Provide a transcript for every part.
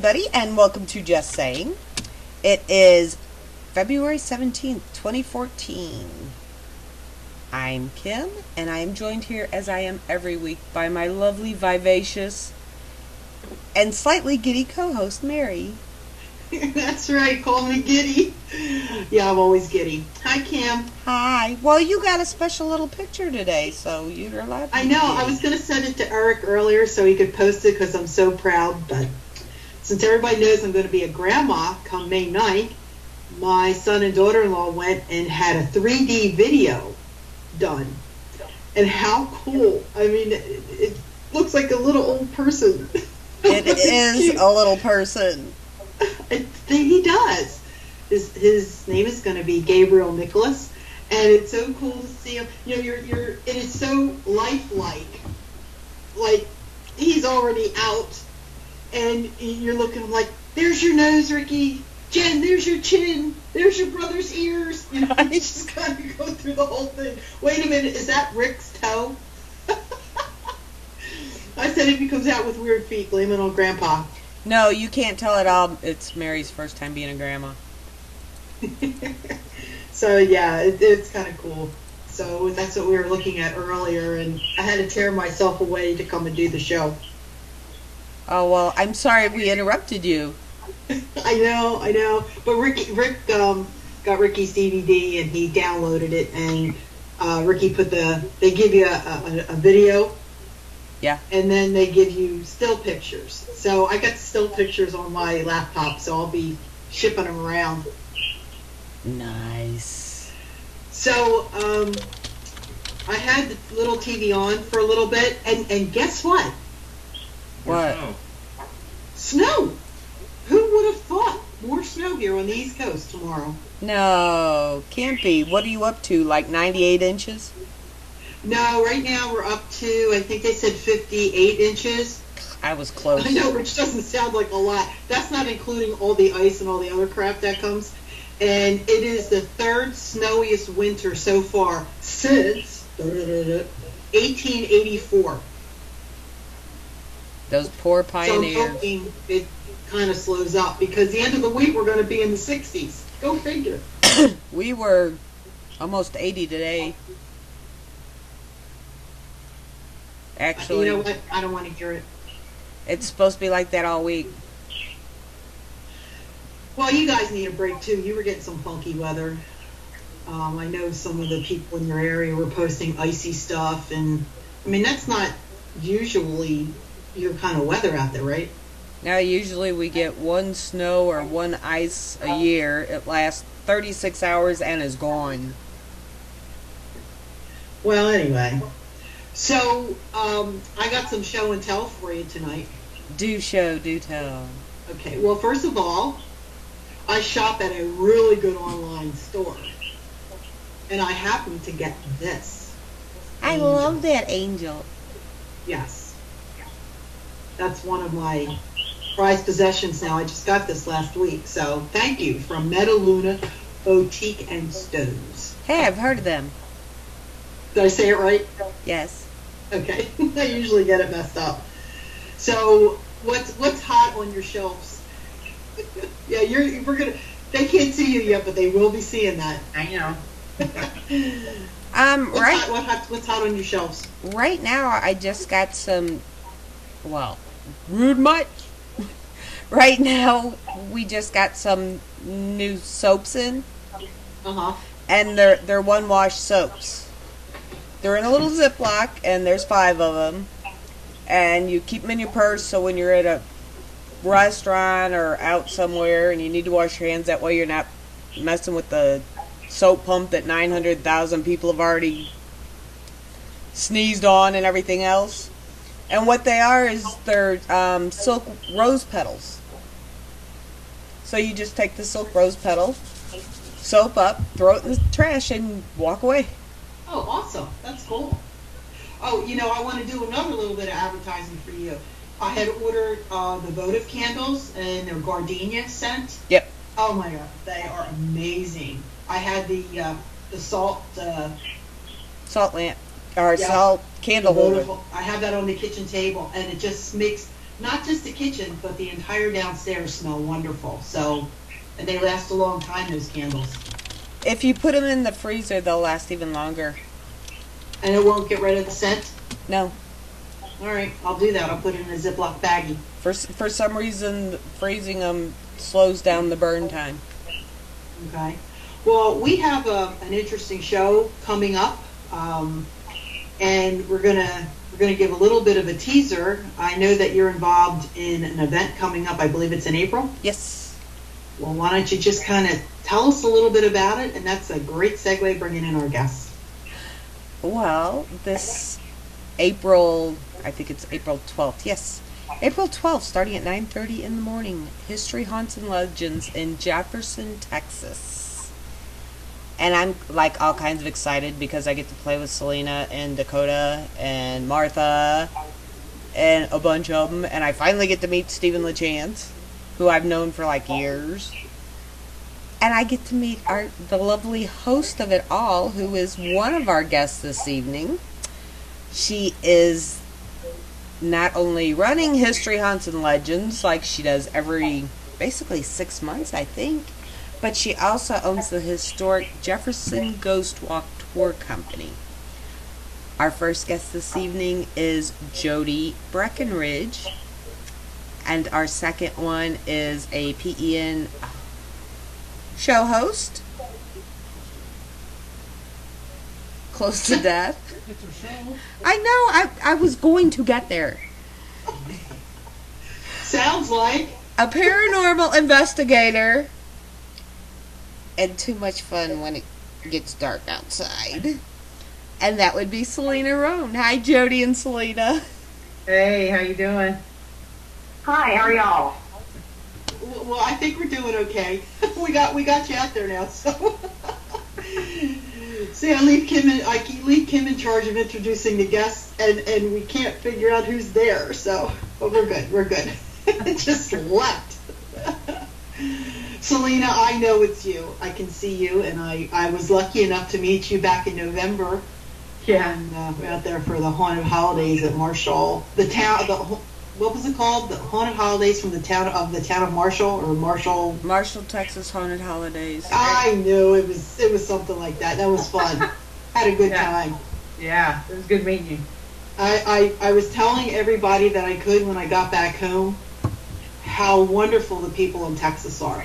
everybody, and welcome to Just Saying. It is February 17th, 2014. I'm Kim, and I am joined here, as I am every week, by my lovely, vivacious, and slightly giddy co-host, Mary. That's right, call me giddy. Yeah, I'm always giddy. Hi, Kim. Hi. Well, you got a special little picture today, so you're allowed to I know, I was going to send it to Eric earlier so he could post it because I'm so proud, but since everybody knows I'm going to be a grandma come May 9th, my son and daughter-in-law went and had a 3D video done. And how cool. I mean, it looks like a little old person. It is a little person. I think he does. His name is going to be Gabriel Nicholas, and it's so cool to see him. You know, it is so lifelike. Like he's already out, and you're looking like, there's your nose, Ricky. Jen, there's your chin. There's your brother's ears. You know, you just kind of go through the whole thing. Wait a minute, is that Rick's toe? I said if he comes out with weird feet, blame it on Grandpa. No, you can't tell at all. It's Mary's first time being a grandma. So, yeah, it's kind of cool. So that's what we were looking at earlier, and I had to tear myself away to come and do the show. Oh, well, I'm sorry we interrupted you. I know. But Rick got Ricky's DVD, and he downloaded it, and Ricky they give you a video. Yeah. And then they give you still pictures. So I got still pictures on my laptop, so I'll be shipping them around. Nice. So I had the little TV on for a little bit, and guess what? What? Snow. Who would have thought more snow here on the East Coast tomorrow? No, can't be. What are you up to, like 98 inches? No, right now we're up to, I think they said 58 inches. I was close. I know, which doesn't sound like a lot. That's not including all the ice and all the other crap that comes. And it is the third snowiest winter so far since 1884. Those poor pioneers. So I'm hoping it kind of slows up because the end of the week we're going to be in the 60s. Go figure. We were almost 80 today. Actually, you know what? I don't want to hear it. It's supposed to be like that all week. Well, you guys need a break too. You were getting some funky weather. I know some of the people in your area were posting icy stuff, and I mean that's not usually your kind of weather out there, right? Now, usually we get one snow or one ice a year. It lasts 36 hours and is gone. Well, anyway. So, I got some show and tell for you tonight. Do show, do tell. Okay, well, first of all, I shop at a really good online store. And I happened to get this. I love that angel. Yes. That's one of my prized possessions now. I just got this last week. So, thank you from Metaluna Boutique and Stoves. Hey, I've heard of them. Did I say it right? Yes. Okay, I usually get it messed up. So, what's hot on your shelves? Yeah, they can't see you yet, but they will be seeing that. I know. What's hot on your shelves? Right now, I just got some. Well, rude much. Right now, we just got some new soaps in. And they're one wash soaps. They're in a little Ziploc, and there's 5 of them. And you keep them in your purse, so when you're at a restaurant or out somewhere and you need to wash your hands, that way you're not messing with the soap pump that 900,000 people have already sneezed on and everything else. And what they are is they're silk rose petals. So you just take the silk rose petal, soap up, throw it in the trash, and walk away. Oh, awesome. That's cool. Oh, you know, I want to do another little bit of advertising for you. I had ordered the votive candles and their gardenia scent. Yep. Oh, my God. They are amazing. I had the salt... salt lamp. Or salt candle holder. I have that on the kitchen table, and it just makes not just the kitchen, but the entire downstairs smell wonderful. So, and they last a long time, those candles. If you put them in the freezer, they'll last even longer. And it won't get rid of the scent? No. All right, I'll do that. I'll put it in a Ziploc baggie. For some reason, freezing them slows down the burn time. Okay. Well, we have an interesting show coming up, and we're gonna give a little bit of a teaser. I know that you're involved in an event coming up. I believe it's in April. Yes. Well, why don't you just kind of tell us a little bit about it, and that's a great segue bringing in our guests. Well, this April, I think it's April 12th. Yes. April 12th, starting at 9:30 in the morning. History, Haunts, and Legends in Jefferson, Texas. And I'm like all kinds of excited because I get to play with Selena and Dakota and Martha and a bunch of them. And I finally get to meet Stephen LeChance, who I've known for like years. And I get to meet the lovely host of it all, who is one of our guests this evening. She is not only running History, Haunts, and Legends like she does every basically 6 months, I think, but she also owns the historic Jefferson Ghost Walk Tour Company. Our first guest this evening is Jodi Breckenridge, and our second one is a PEN show host, close to death. It's a show. I know, I was going to get there. Sounds like A paranormal investigator, and too much fun when it gets dark outside. And that would be Selena Roane. Hi, Jodi and Selena. Hey, how you doing? Hi, how are y'all? well, I think we're doing okay. we got you out there now, so. See, I leave Kim in charge of introducing the guests, and we can't figure out who's there. So, but we're good. It just left. Selena, I know it's you. I can see you, and I was lucky enough to meet you back in November. Yeah. And we're out there for the Haunted Holidays at Marshall. What was it called? The Haunted Holidays from the town of Marshall, or Marshall, Texas Haunted Holidays. I knew it was something like that. That was fun. Had a good time. Yeah, it was good meeting you. I was telling everybody that I could when I got back home how wonderful the people in Texas are.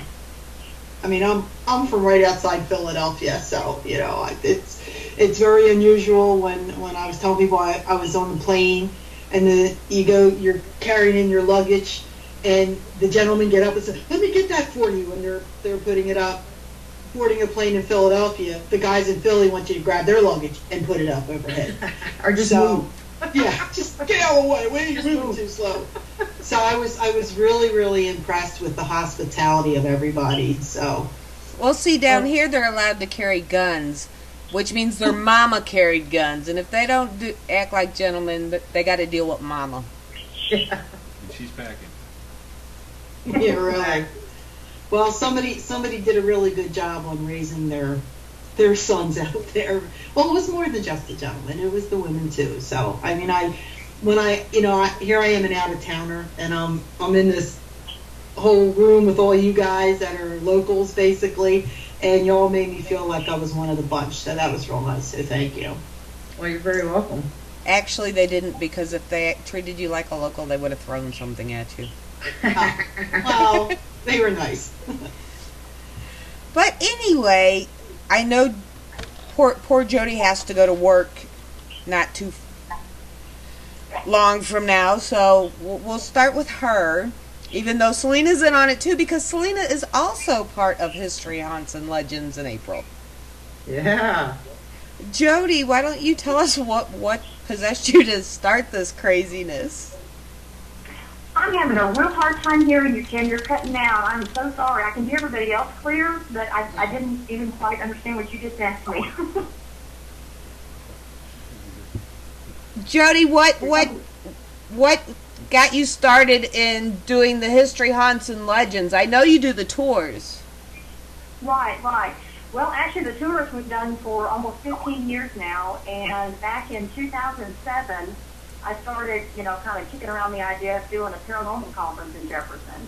I mean, I'm from right outside Philadelphia, so it's very unusual when I was telling people I was on the plane, and you're carrying in your luggage, and the gentlemen get up and say, "Let me get that for you." When they're putting it up, boarding a plane in Philadelphia, the guys in Philly want you to grab their luggage and put it up overhead. Or just move. Yeah, just get out of the way. Wait, you're moving too slow. So I was really, really impressed with the hospitality of everybody. So. Well, see, down here they're allowed to carry guns, which means their mama carried guns, and if they don't act like gentlemen, they got to deal with mama. Yeah. She's packing. Yeah, really. Well, somebody did a really good job on raising their sons out there. Well, it was more than just the gentlemen; it was the women too. So, I mean, here I am an out of towner, and I'm in this whole room with all you guys that are locals, basically, and y'all made me feel like I was one of the bunch. So that was real nice. So thank you. Well, you're very welcome. Actually, they didn't, because if they treated you like a local, they would have thrown something at you. Well, they were nice. But anyway, I know poor Jodi has to go to work not too long from now, so we'll start with her, even though Selena's in on it too, because Selena is also part of History, Haunts, and Legends in April. Yeah. Jodi, why don't you tell us what possessed you to start this craziness? I'm having a real hard time hearing you, Kim. You're cutting out. I'm so sorry. I can hear everybody else clear, but I didn't even quite understand what you just asked me. Jodi, what got you started in doing the History, Haunts, and Legends? I know you do the tours. Right. Well, actually, the tours we've done for almost 15 years now, and back in 2007, I started, kind of kicking around the idea of doing a paranormal conference in Jefferson.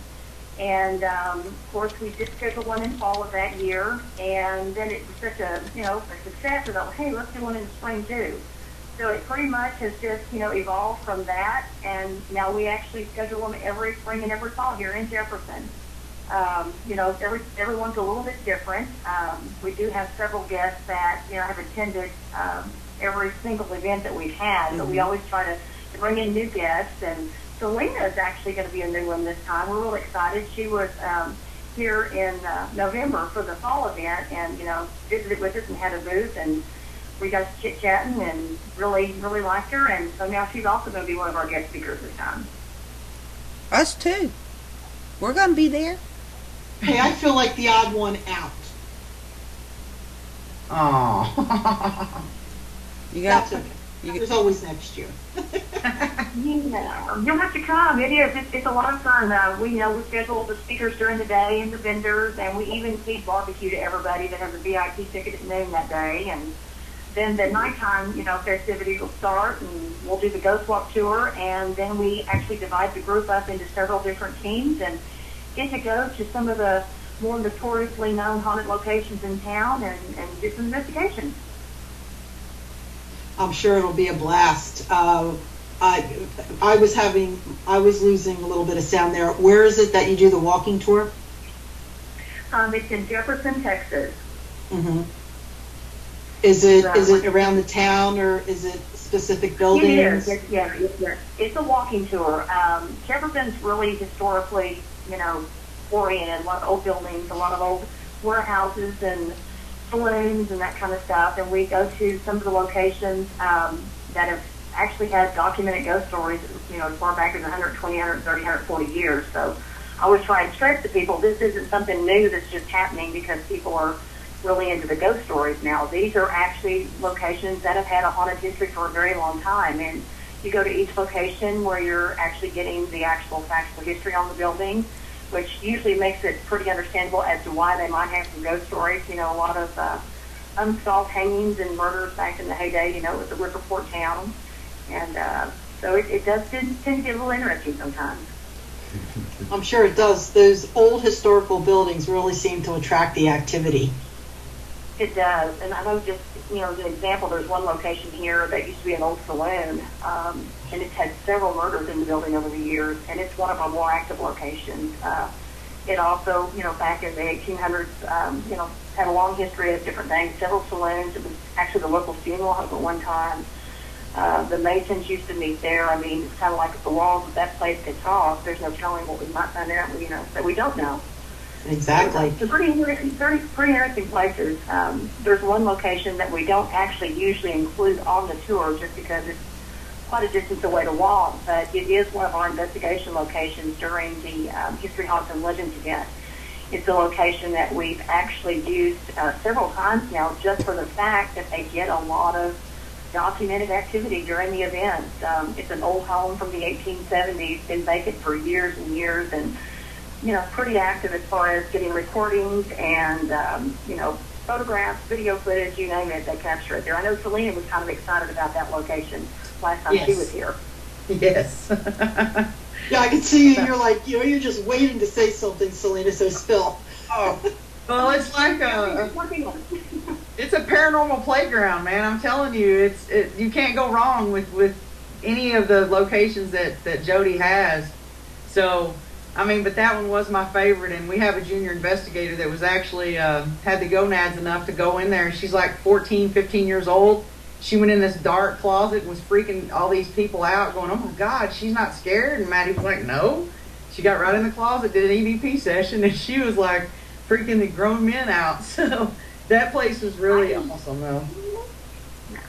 And, of course, we did schedule one in fall of that year. And then it was such a, a success. I thought, hey, let's do one in the spring, too. So it pretty much has just, evolved from that. And now we actually schedule them every spring and every fall here in Jefferson. Everyone's a little bit different. We do have several guests that, have attended every single event that we've had, but we always try to bring in new guests. And Selena is actually going to be a new one this time. We're really excited. She was here in November for the fall event and, visited with us and had a booth, and we got to chit-chatting and really, really liked her. And so now she's also going to be one of our guest speakers this time. Us too. We're going to be there. Hey, I feel like the odd one out. Oh. That's okay. There's always next year. You'll have to come. It is. It's a lot of fun. We schedule the speakers during the day and the vendors, and we even feed barbecue to everybody that has a VIP ticket at noon that day. And then the nighttime, festivities will start, and we'll do the Ghost Walk tour, and then we actually divide the group up into several different teams and get to go to some of the more notoriously known haunted locations in town and do some investigations. I'm sure it'll be a blast. I was losing a little bit of sound there. Where is it that you do the walking tour? It's in Jefferson, Texas. Mm-hmm. Is it around the town, or is it specific buildings? It is. Yes. It's a walking tour. Jefferson's really historically, oriented. A lot of old buildings, a lot of old warehouses and saloons and that kind of stuff. And we go to some of the locations that have actually had documented ghost stories, as far back as 120, 130, 140 years. So I always try and stress to people, this isn't something new that's just happening because people are really into the ghost stories now. These are actually locations that have had a haunted history for a very long time. And you go to each location where you're actually getting the actual factual history on the building, which usually makes it pretty understandable as to why they might have some ghost stories. A lot of unsolved hangings and murders back in the heyday, it was a Riverport town. And so it does tend to get a little interesting sometimes. I'm sure it does. Those old historical buildings really seem to attract the activity. It does. And I know just, as an example, there's one location here that used to be an old saloon, and it's had several murders in the building over the years, and it's one of our more active locations. It also, back in the 1800s, had a long history of different things, several saloons. It was actually the local funeral home at one time. The Masons used to meet there. I mean, it's kind of like if the walls of that place could talk, there's no telling what we might find out, that we don't know. Exactly. It's pretty interesting places. There's one location that we don't actually usually include on the tour just because it's quite a distance away to walk, but it is one of our investigation locations during the History, Haunts, and Legends event. It's a location that we've actually used several times now just for the fact that they get a lot of documented activity during the event. It's an old home from the 1870s, been vacant for years and years, and pretty active as far as getting recordings and, photographs, video footage, you name it, they capture it there. I know Selena was kind of excited about that location last time she was here. Yes. Yeah, I can see you. You're like, you're just waiting to say something, Selena, so spill. Oh, well, it's like it's a paranormal playground, man. I'm telling you, you can't go wrong with any of the locations that Jodi has. So, but that one was my favorite, and we have a junior investigator that was actually had the gonads enough to go in there. She's like 14, 15 years old. She went in this dark closet and was freaking all these people out, going, oh my God, she's not scared. And Maddie was like, no. She got right in the closet, did an EVP session, and she was like freaking the grown men out. So that place was really awesome, though.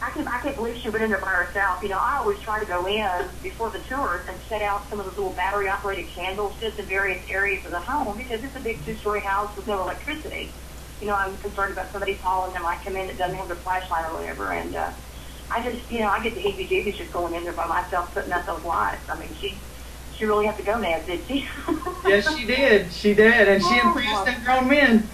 I can't believe she went in there by herself. I always try to go in before the tours and set out some of those little battery-operated candles just in various areas of the home because it's a big two-story house with no electricity. I'm concerned about somebody calling that might come in that doesn't have their flashlight or whatever. And I just, I get the heebie-jeebies just going in there by myself putting out those lights. I mean, she really had to go now, did she? Yes, she did. She did. And she impressed them grown men.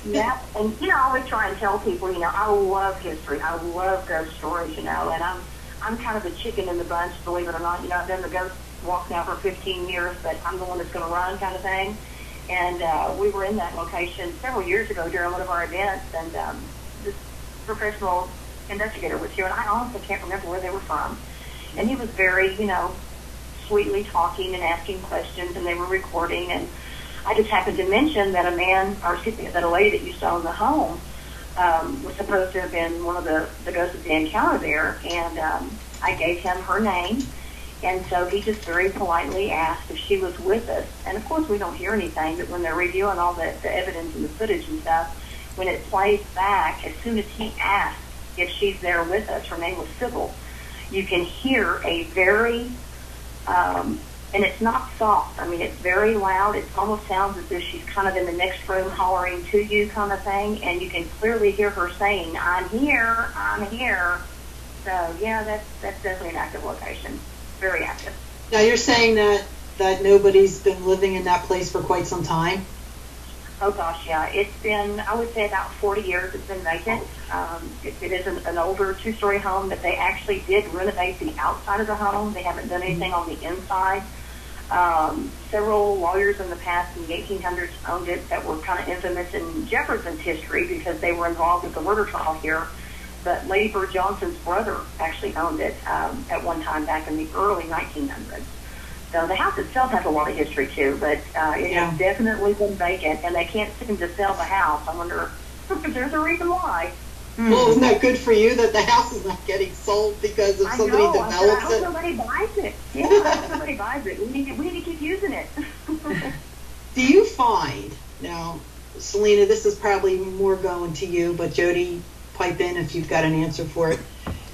Yeah. And, I always try and tell people, I love history. I love ghost stories, and I'm I'm kind of the chicken in the bunch, believe it or not. You know, I've done the ghost walk now for 15 years, but I'm the one that's going to run kind of thing. And we were in that location several years ago during one of our events, and this professional investigator was here, and I honestly can't remember where they were from. And he was very, you know, sweetly talking and asking questions, and they were recording. And I just happened to mention that that a lady that you saw in the home was supposed to have been one of the ghosts of the encounter there, and I gave him her name. And so he just very politely asked if she was with us. And of course we don't hear anything, but when they're reviewing all the evidence and the footage and stuff, when it plays back, as soon as he asks if she's there with us, her name was Sybil, you can hear a very, and it's not soft, I mean, it's very loud. It almost sounds as if she's kind of in the next room hollering to you kind of thing, and you can clearly hear her saying, I'm here, I'm here. So, yeah, that's definitely an active location. Very active. Now you're saying that nobody's been living in that place for quite some time? Oh gosh, yeah. It's been, I would say, about 40 years it's been vacant. It is an older two-story home that they actually did renovate the outside of the home. They haven't done anything on the inside. Several lawyers in the past in the 1800s owned it that were kind of infamous in Jefferson's history because they were involved with the murder trial here. But Lady Bird Johnson's brother actually owned it at one time back in the early 1900s. So the house itself has a lot of history too, but it has definitely been vacant, and they can't seem to sell the house. I wonder if there's a reason why. Well, isn't that good for you that the house is not getting sold because if somebody develops I hope somebody buys it. Yeah, I hope somebody buys it. We need to keep using it. Do you find, now, Selena, this is probably more going to you, but Jodi, pipe in if you've got an answer for it.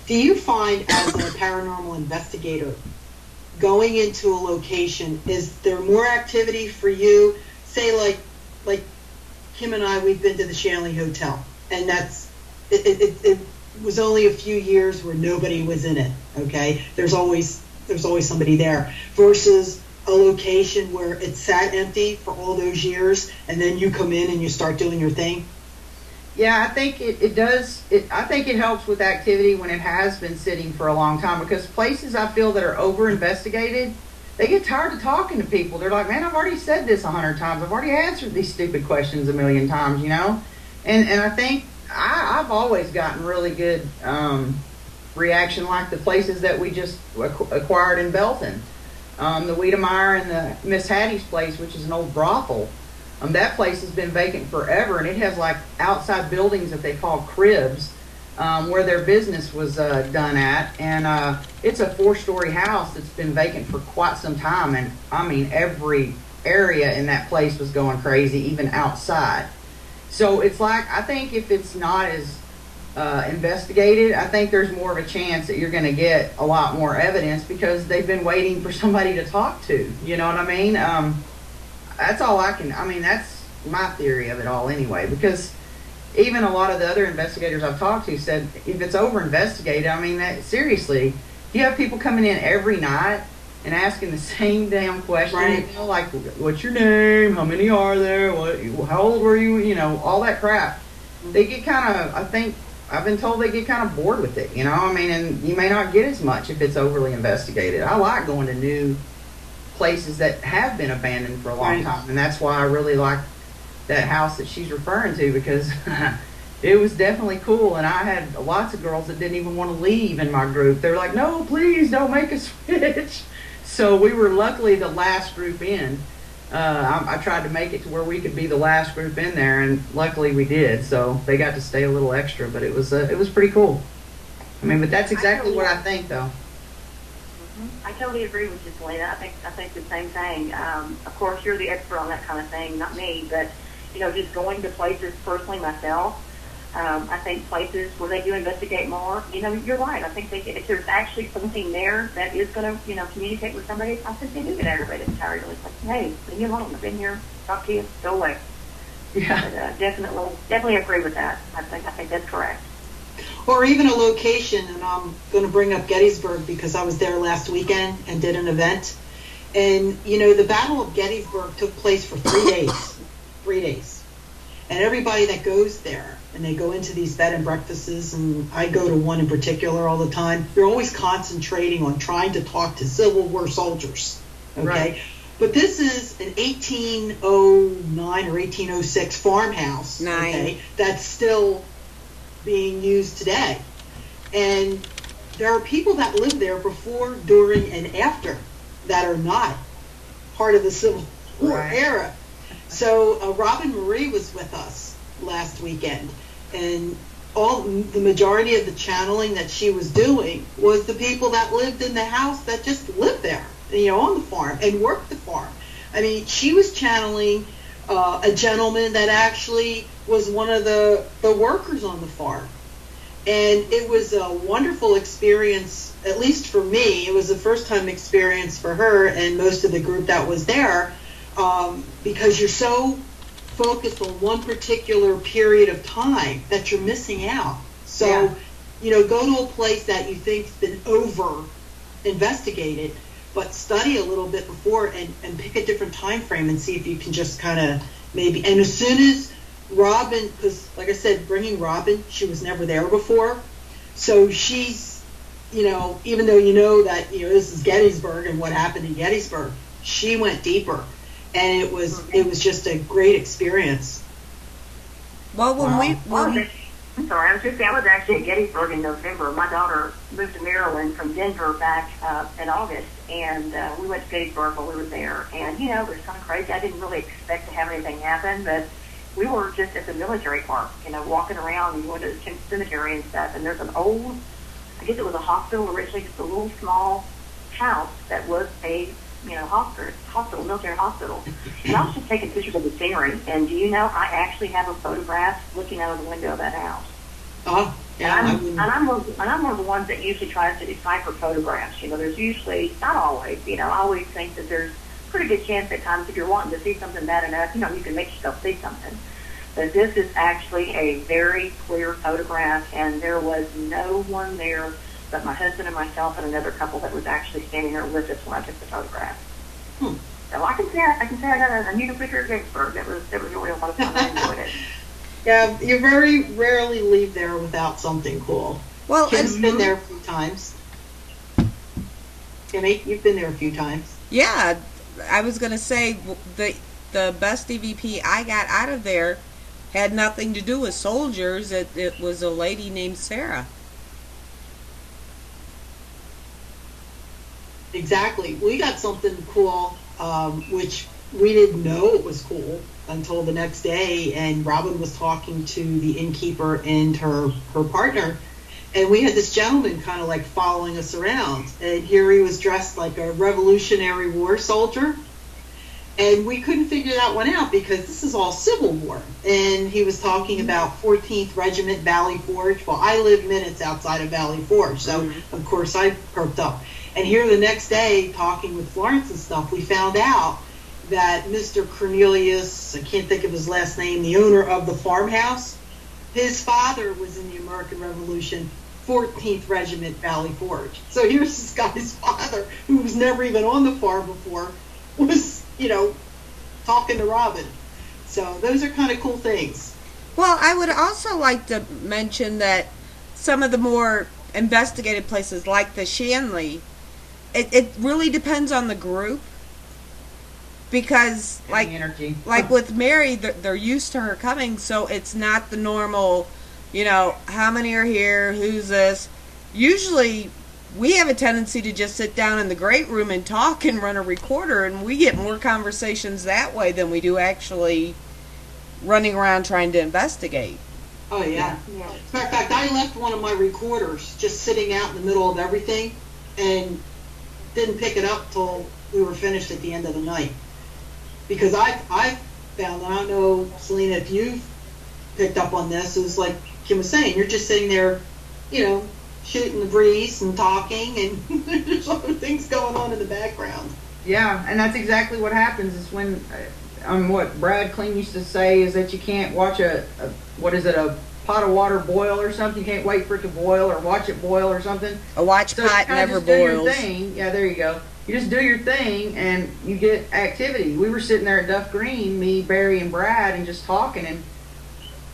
Do you find, as a paranormal investigator, going into a location, is there more activity for you? Say like Kim and I, we've been to the Shanley Hotel, and it was only a few years where nobody was in it. Okay, there's always somebody there. Versus a location where it sat empty for all those years, and then you come in and you start doing your thing. Yeah, I think it does. I think it helps with activity when it has been sitting for a long time, because places I feel that are over-investigated, they get tired of talking to people. They're like, man, I've already said this 100 times. I've already answered these stupid questions a million times, you know? And I think I've always gotten really good reaction, like the places that we just acquired in Belton. The Wiedemeyer and the Miss Hattie's place, which is an old brothel. That place has been vacant forever, and it has like outside buildings that they call cribs, where their business was done at. And it's a 4-story house that's been vacant for quite some time. And I mean, every area in that place was going crazy, even outside. So it's like, I think if it's not as investigated, I think there's more of a chance that you're going to get a lot more evidence because they've been waiting for somebody to talk to. You know what I mean? That's all that's my theory of it all anyway, because even a lot of the other investigators I've talked to said if it's over-investigated, I mean, that seriously, you have people coming in every night and asking the same damn question, right. You know, like, what's your name, how many are there, how old were you, you know, all that crap. They get kind of, I think, I've been told they get kind of bored with it, you know, I mean, and you may not get as much if it's overly investigated. I like going to new places that have been abandoned for a long time, and that's why I really like that house that she's referring to, because it was definitely cool. And I had lots of girls that didn't even want to leave in my group. They were like, no, please don't make us switch. So we were luckily the last group in. I tried to make it to where we could be the last group in there, and luckily we did, so they got to stay a little extra, but it was pretty cool. I mean, but that's exactly what I think, though. I totally agree with you, Selena. I think the same thing. Of course, you're the expert on that kind of thing, not me. But you know, just going to places personally myself, I think places where they do investigate more. You know, you're right. I think if there's actually something there that is going to, you know, communicate with somebody, I think they do get aggravated and tired. It's like, hey, leave me alone. I've been here. Talk to you. Go away. Yeah. But, definitely agree with that. I think that's correct. Or even a location, and I'm going to bring up Gettysburg because I was there last weekend and did an event. And, you know, the Battle of Gettysburg took place for 3 days. 3 days. And everybody that goes there, and they go into these bed and breakfasts, and I go to one in particular all the time. They're always concentrating on trying to talk to Civil War soldiers, okay? Right. But this is an 1809 or 1806 farmhouse, okay, that's still being used today. And there are people that lived there before, during, and after that are not part of the Civil War era. So Robin Marie was with us last weekend, and the majority of the channeling that she was doing was the people that lived in the house that just lived there, on the farm and worked the farm. I mean, she was channeling a gentleman that actually was one of the workers on the farm. And it was a wonderful experience, at least for me. It was a first-time experience for her and most of the group that was there, because you're so focused on one particular period of time that you're missing out. So, go to a place that you think's been over-investigated, but study a little bit before and pick a different time frame and see if you can just kind of maybe. And as soon as Robin, because like I said, bringing Robin, she was never there before, so she's, even though that this is Gettysburg and what happened in Gettysburg, she went deeper, and it was just a great experience. Well, I'm sorry, I was just saying, I was actually at Gettysburg in November. My daughter moved to Maryland from Denver back in August, and we went to Gettysburg while we were there. And it was kind of crazy. I didn't really expect to have anything happen, but we were just at the military park, walking around and going to the cemetery and stuff. And there's an old, I guess it was a hospital originally, just a little small house that was a, hospital, military hospital. And I was just taking pictures of the scenery. And do you know, I actually have a photograph looking out of the window of that house. Oh, yeah. And I'm one of the ones that usually tries to decipher photographs. There's usually, not always, I always think that there's pretty good chance at times if you're wanting to see something bad enough, you can make yourself see something. But this is actually a very clear photograph, and there was no one there but my husband and myself and another couple that was actually standing there with us when I took the photograph. So I can say I got a new picture of Gettysburg. That was really a lot of fun. I enjoyed it. Yeah, you very rarely leave there without something cool. Well, Kim's been there a few times. Kimmy, you've been there a few times. Yeah, I was going to say the best EVP I got out of there had nothing to do with soldiers. It was a lady named Sarah. Exactly. We got something cool, which we didn't know it was cool until the next day, and Robin was talking to the innkeeper and her partner, and we had this gentleman kind of like following us around, and here he was dressed like a Revolutionary War soldier, and we couldn't figure that one out because this is all Civil War, and he was talking about 14th Regiment Valley Forge. Well, I live minutes outside of Valley Forge, so of course I perked up. And here the next day, talking with Florence and stuff, we found out that Mr. Cornelius, I can't think of his last name, the owner of the farmhouse, his father was in the American Revolution, 14th Regiment Valley Forge. So here's this guy's father, who was never even on the farm before, was, talking to Robin. So those are kind of cool things. Well, I would also like to mention that some of the more investigated places, like the Shanley, it really depends on the group, because like with Mary, they're used to her coming, so it's not the normal, how many are here, who's this. Usually we have a tendency to just sit down in the great room and talk and run a recorder, and we get more conversations that way than we do actually running around trying to investigate. Oh yeah. As a matter of fact, I left one of my recorders just sitting out in the middle of everything and didn't pick it up till we were finished at the end of the night. Because I found, and I don't know, Selena, if you've picked up on this, is like Kim was saying, you're just sitting there, shooting the breeze and talking, and there's other things going on in the background. Yeah, and that's exactly what happens is when, what Brad Clean used to say is that you can't watch a pot of water boil or something. You can't wait for it to boil or watch it boil or something. A watch pot never boils. Do your thing. Yeah, there you go. You just do your thing and you get activity. We were sitting there at Duff Green, me, Barry, and Brad, and just talking, and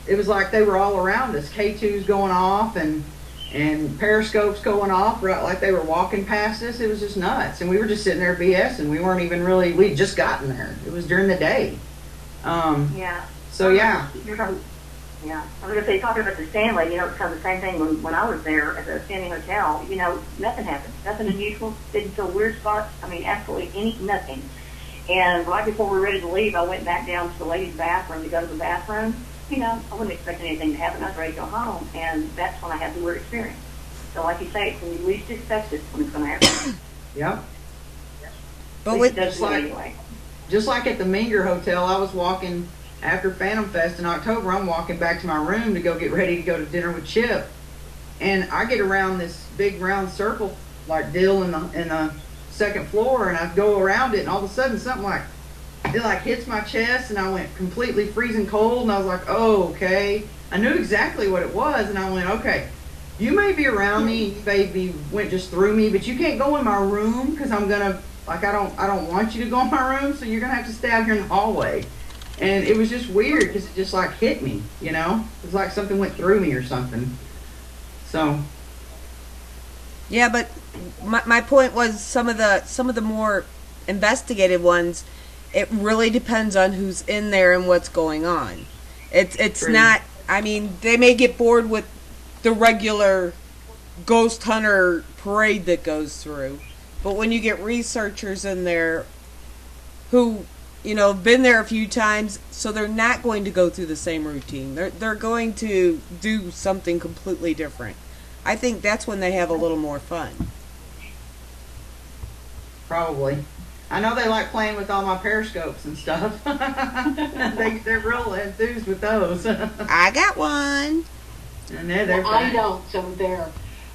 it was like they were all around us. K2's going off and periscopes going off, right, like they were walking past us. It was just nuts. And we were just sitting there BSing. We weren't even really, we'd just gotten there. It was during the day. Yeah. So, yeah. Yeah. I was going to say, talking about the Stanley, you know, it's kind of the same thing when I was there at the Stanley Hotel. You know, nothing happened. Nothing unusual. Didn't feel weird spots. I mean, absolutely nothing. And right before we were ready to leave, I went back down to the ladies' bathroom to go to the bathroom. You know, I wasn't expecting anything to happen. I was ready to go home. And that's when I had the weird experience. So like you say, it's when you least expect it when it's going to happen. Yep. But with, just like at the Minger Hotel, I was walking after Phantom Fest in October. I'm walking back to my room to go get ready to go to dinner with Chip, and I get around this big round circle like deal in the second floor, and I go around it, and all of a sudden something like hits my chest, and I went completely freezing cold, and I was like, oh, okay. I knew exactly what it was, and I went, okay, you may be around me, you maybe went just through me, but you can't go in my room because I'm gonna, like, I don't want you to go in my room, so you're gonna have to stay out here in the hallway. And it was just weird because it just like hit me, you know? It was like something went through me or something. So. Yeah, but my point was some of the more investigative ones, it really depends on who's in there and what's going on. It's not, I mean, they may get bored with the regular ghost hunter parade that goes through. But when you get researchers in there who, you know, been there a few times, so they're not going to go through the same routine. They're going to do something completely different. I think that's when they have a little more fun. Probably. I know they like playing with all my periscopes and stuff. They're real enthused with those. I got one. And they're well, I don't, so there.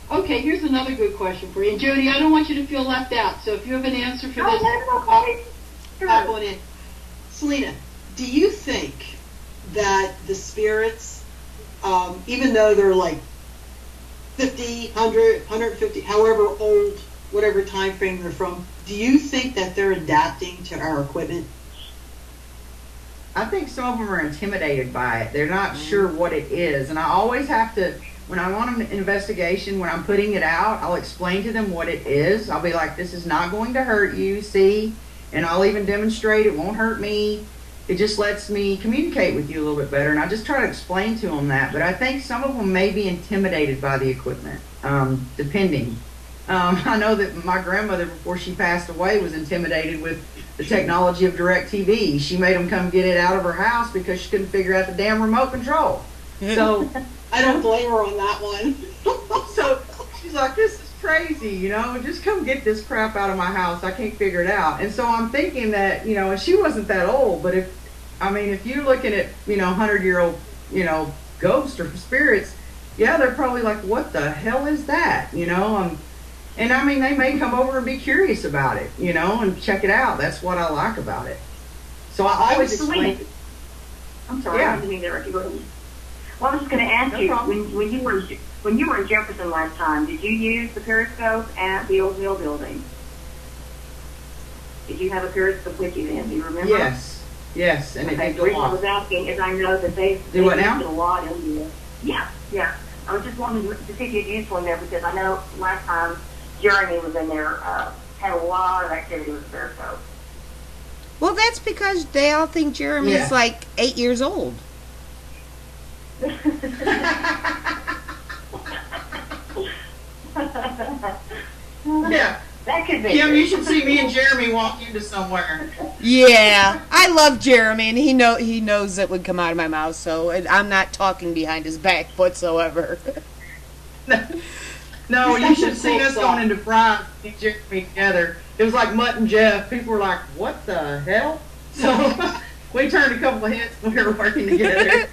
Okay, here's another good question for you. And Jodi, I don't want you to feel left out, so if you have an answer for this, pop one in. Selena, do you think that the spirits, even though they're like 50, 100, 150, however old, whatever time frame they're from, do you think that they're adapting to our equipment? I think some of them are intimidated by it. They're not sure what it is. And I always have to, when I want an investigation, when I'm putting it out, I'll explain to them what it is. I'll be like, this is not going to hurt you, see? And I'll even demonstrate it won't hurt me. It just lets me communicate with you a little bit better. And I just try to explain to them that. But I think some of them may be intimidated by the equipment, depending. I know that my grandmother, before she passed away, was intimidated with the technology of DirecTV. She made them come get it out of her house because she couldn't figure out the damn remote control. So I don't blame her on that one. So she's like, this is crazy, you know, just come get this crap out of my house. I can't figure it out. And so I'm thinking that, you know, and she wasn't that old, but if you're looking at, you know, 100-year-old, you know, ghosts or spirits, yeah, they're probably like, what the hell is that? You know, and I mean, they may come over and be curious about it, you know, and check it out. That's what I like about it. So I always explain. I'm sorry, I didn't mean to interrupt you. Well, I was just going to ask you, when you were in Jefferson last time, did you use the periscope at the old mill building? Did you have a periscope with you then? Do you remember? Yes, and okay, it did the reason I was asking is I know that they do what now? Used it a lot in there. Yeah. I was just wanting to see if you'd useful in there because I know last time Jeremy was in there, had a lot of activity with the periscope. Well, that's because they all think Jeremy's like 8 years old. Yeah. That could be. Kim, you should see me and Jeremy walk into somewhere. Yeah, I love Jeremy, and he knows it would come out of my mouth, so I'm not talking behind his back whatsoever. No, you should see us going into France and Jeremy together. It was like Mutt and Jeff. People were like, what the hell? So we turned a couple of heads when we were working together.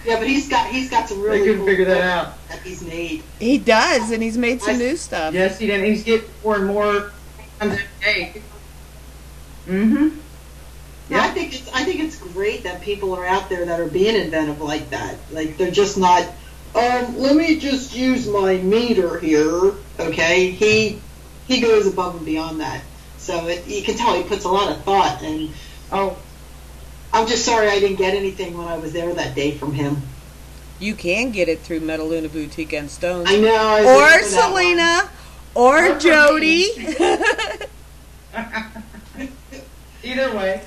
Yeah, but he's got some really couldn't cool figure that out. That he's made. He does, and he's made some new stuff. Yes, he did. He's getting more and more times a day. Mm-hmm. Yeah, I think it's great that people are out there that are being inventive like that. Like they're just not. Let me just use my meter here. Okay, he goes above and beyond that. So you can tell he puts a lot of thought and. I'm just sorry I didn't get anything when I was there that day from him. You can get it through Metaluna Boutique and Stones. I know. Or Selena. Or Jodi. Either way.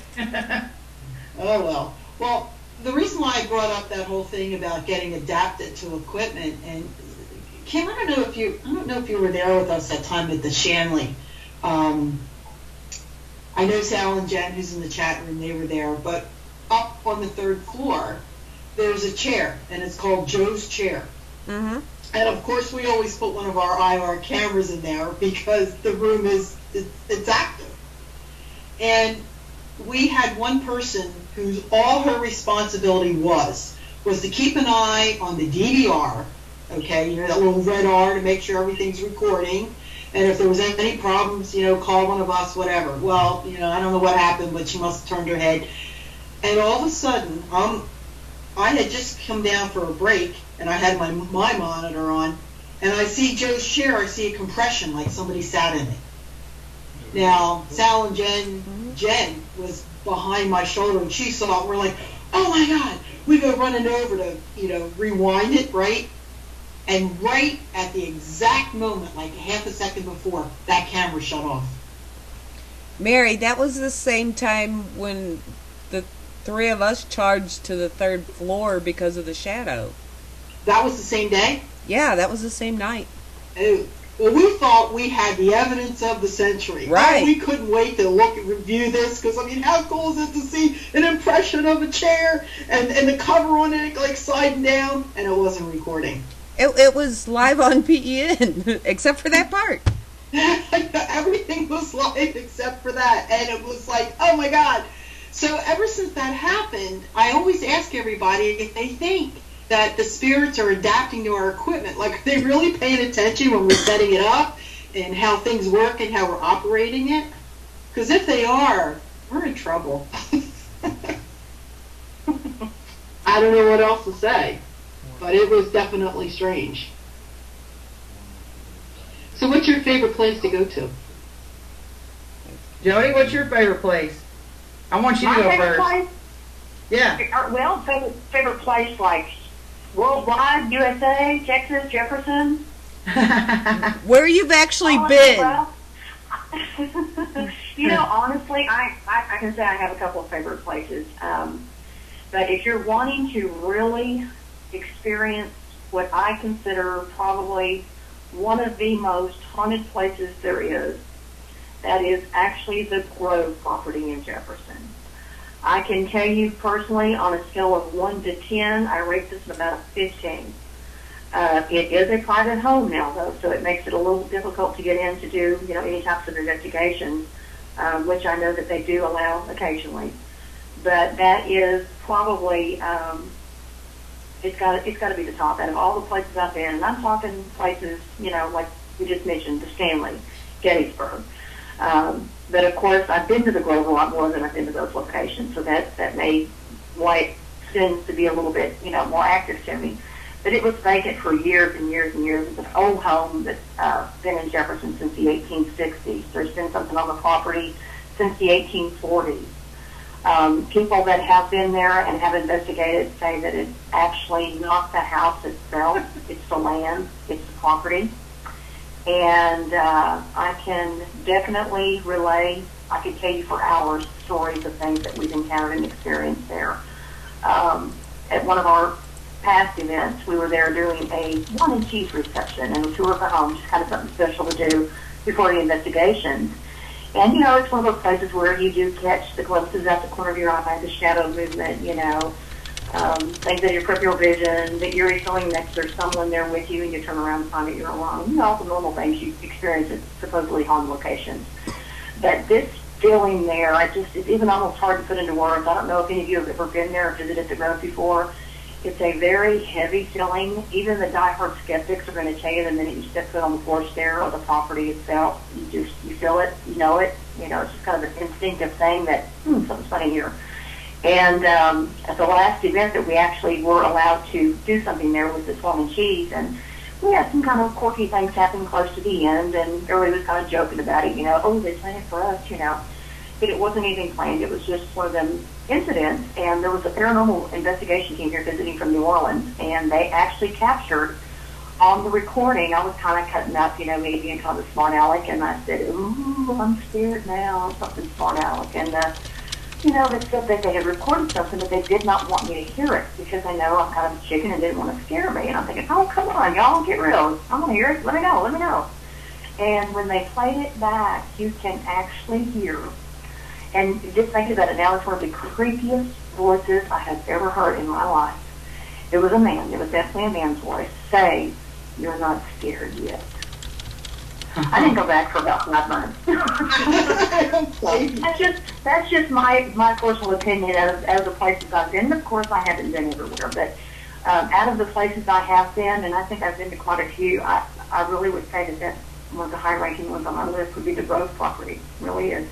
Oh, well. Well, the reason why I brought up that whole thing about getting adapted to equipment, and Kim, I don't know if you were there with us that time at the Shanley. I know Sal and Jen, who's in the chat room, they were there, but up on the 3rd floor, there's a chair, and it's called Joe's Chair. Mm-hmm. And of course, we always put one of our IR cameras in there because the room it's active. And we had one person whose all her responsibility was to keep an eye on the DVR, okay, you know, that little red R to make sure everything's recording. And if there was any problems, you know, call one of us, whatever. Well, you know, I don't know what happened, but she must have turned her head. And all of a sudden, I had just come down for a break, and I had my monitor on, and I see Joe's chair. I see a compression, like somebody sat in it. Now, Sal and Jen was behind my shoulder, and she saw it. We're like, oh my God. We go running over to, you know, rewind it, right? And right at the exact moment, like half a second before, that camera shut off. Mary, that was the same time when the 3 of us charged to the 3rd floor because of the shadow. That was the same day? Yeah, that was the same night. Oh. Well, we thought we had the evidence of the century. Right. We couldn't wait to look and review this because, I mean, how cool is it to see an impression of a chair and the cover on it, like, sliding down, and it wasn't recording. It was live on PEN, except for that part. Everything was live except for that, and it was like, oh my God. So ever since that happened, I always ask everybody if they think that the spirits are adapting to our equipment. Like, are they really paying attention when we're setting it up and how things work and how we're operating it? Because if they are, we're in trouble. I don't know what else to say, but it was definitely strange. So what's your favorite place to go to? Jodi, what's your favorite place? I want you to go first. Place? Yeah. Well, favorite place, like worldwide, USA, Texas, Jefferson. Where you've actually been. Well, you know, honestly, I can say I have a couple of favorite places. But if you're wanting to really experience what I consider probably one of the most haunted places there is, that is actually the Grove property in Jefferson. I can tell you personally, on a scale of 1 to 10, I rate this at about 15. It is a private home now, though, so it makes it a little difficult to get in to do, you know, any types of investigations, which I know that they do allow occasionally. But that is probably, it's got to be the top out of all the places I've been. And I'm talking places, you know, like we just mentioned, the Stanley, Gettysburg. But of course, I've been to the Grove a lot more than I've been to those locations, so that may why it tends to be a little bit, you know, more active to me. But it was vacant for years and years and years. It's an old home that's been in Jefferson since the 1860s. There's been something on the property since the 1840s. People that have been there and have investigated say that it's actually not the house itself, it's the land, it's the property. And I can definitely relay, I could tell you for hours, stories of things that we've encountered and experienced there. At one of our past events, we were there doing a wine and cheese reception and a tour of the home, just kind of something special to do before the investigations. And, you know, it's one of those places where you do catch the glimpses out the corner of your eye, the shadow movement, you know, things in your peripheral vision, the eerie feeling that there's someone there with you and you turn around and find that you're alone. You know, all the normal things you experience at supposedly haunted locations. But this feeling there, it's even almost hard to put into words. I don't know if any of you have ever been there or visited the Grove before. It's a very heavy feeling. Even the diehard skeptics are going to tell you the minute you step foot on the porch there or the property itself, you feel it, you know it. You know, it's just kind of an instinctive thing that, something's funny here. And at the last event that we actually were allowed to do something there was this wine and cheese, and we had some kind of quirky things happen close to the end, and everybody was kind of joking about it, you know, oh, they planned it for us, you know. but it wasn't anything planned. It was just one of them incidents, and there was a paranormal investigation team here visiting from New Orleans, and they actually captured on the recording. I was kind of cutting up, me being kind of a smart aleck, and I said, "Ooh, I'm scared now, something smart aleck." And they said that they had recorded something, but they did not want me to hear it because they know I'm kind of a chicken and didn't want to scare me. And I'm thinking, "Oh, come on, y'all, get real. I want to hear it. Let me know." And when they played it back, you can actually hear. And just thinking about it now, it's one of the creepiest voices I have ever heard in my life. It was a man. It was definitely a man's voice. Say, "You're not scared yet." I didn't go back for about 5 months. that's just my personal opinion out of the places I've been. Of course, I haven't been everywhere, but out of the places I have been, and I think I've been to quite a few, I really would say that one of the high-ranking ones on my list would be the Grove property. It really is.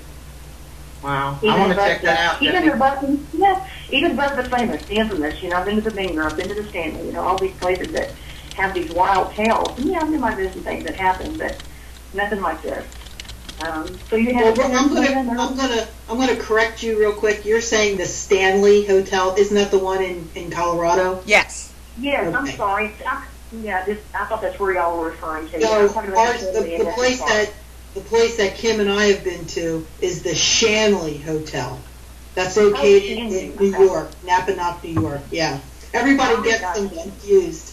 Wow. I want to check that out. Even above the famous, the infamous, I've been to the Binger, I've been to the Stanley, all these places that have these wild tales. And there might be some things that happen, but nothing like this. So you have. Well, I'm gonna correct you real quick. You're saying the Stanley Hotel, isn't that the one in Colorado? Yes. Yes. Okay. I'm sorry. I thought that's where y'all were referring to. No, the place that Kim and I have been to is the Shanley Hotel. That's located in New York, Napanoch, New York. Yeah. Everybody gets them confused.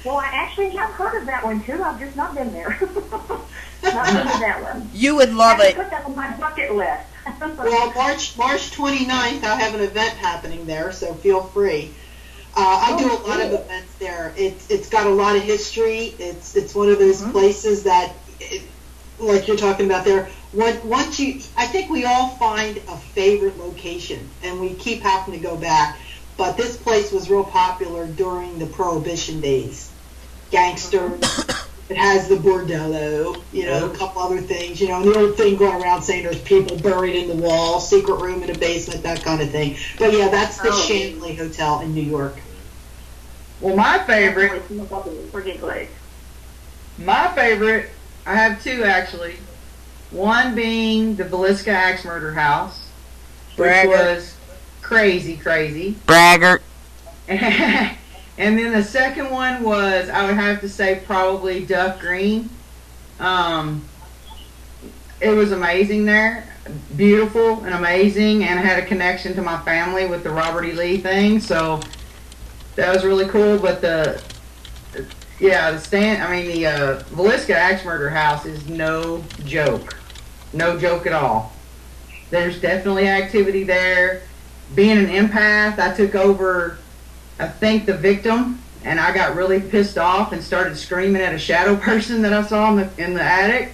Well, I actually have heard of that one too. I've just not been there. Not been to that one. You would love it. Put that on my bucket list. Well, March 29th, I have an event happening there, so feel free. I do a lot of events there. It's got a lot of history. It's one of those places that, like you're talking about there. I think we all find a favorite location, and we keep having to go back. But this place was real popular during the Prohibition days. Gangsters. It has the bordello, a couple other things, and the old thing going around saying there's people buried in the wall, secret room in the basement, that kind of thing. But yeah, that's the Shanley Hotel in New York. Well, my favorite, I have two actually. One being the Villisca Axe Murder House, which was crazy. Braggart. And then the second one was, I would have to say, probably Duck Green. It was amazing there. Beautiful and amazing, and had a connection to my family with the Robert E. Lee thing, so that was really cool. But the Villisca Axe Murder House is no joke. No joke at all. There's definitely activity there. Being an empath, I took over, I think, the victim, and I got really pissed off and started screaming at a shadow person that I saw in the attic,